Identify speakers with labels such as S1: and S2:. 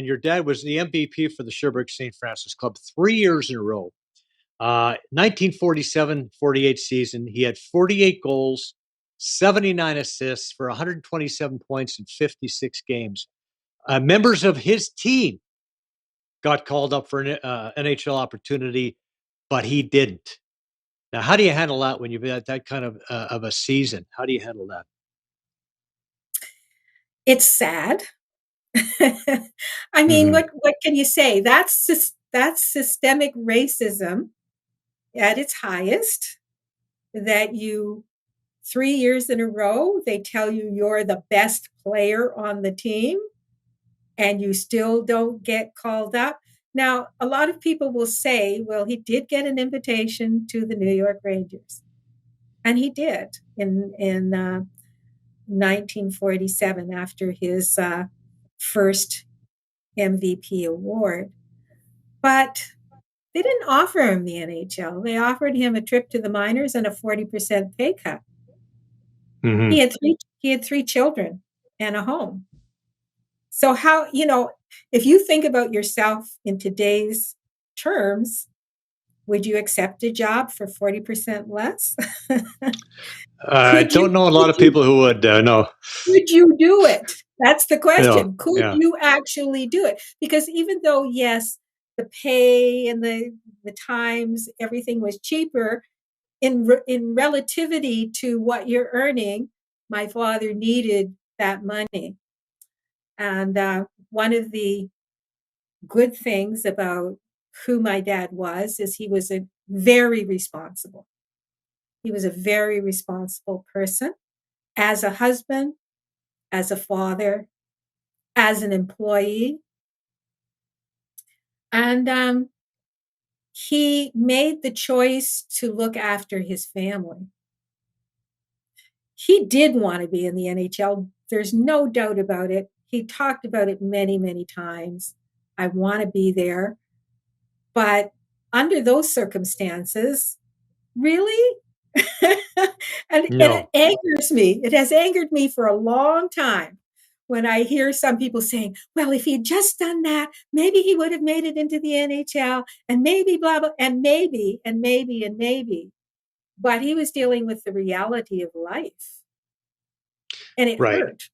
S1: your dad was the MVP for the Sherbrooke St. Francis Club 3 years in a row. 1947-48 season, he had 48 goals, 79 assists for 127 points in 56 games. Members of his team got called up for an NHL opportunity, but he didn't. Now, how do you handle that when you've had that kind of a season? How do you handle that?
S2: It's sad. I mean,
S1: Mhm.
S2: what can you say? That's systemic racism at its highest. That you 3 years in a row they tell you you're the best player on the team, and you still don't get called up. Now, a lot of people will say, "Well, he did get an invitation to the New York Rangers," and he did in 1947 after his first MVP award. But they didn't offer him the NHL. They offered him a trip to the minors and a 40% pay cut.
S1: Mhm.
S2: He had three children and a home. So how, if you think about yourself in today's terms, would you accept a job for 40% less?
S1: I
S2: could you
S1: don't know a lot
S2: could
S1: of
S2: you
S1: people who would, no.
S2: could you do it? That's the
S1: Yeah,
S2: question. Could
S1: yeah.
S2: you actually do it? Because even though, yes, the pay and the times, everything was cheaper in relativity to what you're earning, my father needed that money. And one of the good things about who my dad was is he was a very responsible. He was a very responsible person as a husband, as a father, as an employee. And he made the choice to look after his family. He did want to be in the NHL. There's no doubt about it. He talked about it many, many times. I want to be there. But under those circumstances, really? And it
S1: No.
S2: angers me. It has angered me for a long time when I hear some people saying, well, if he had just done that, maybe he would have made it into the NHL and maybe blah, blah, and maybe, and maybe, and maybe. But he was dealing with the reality of life. And it
S1: Right.
S2: hurt.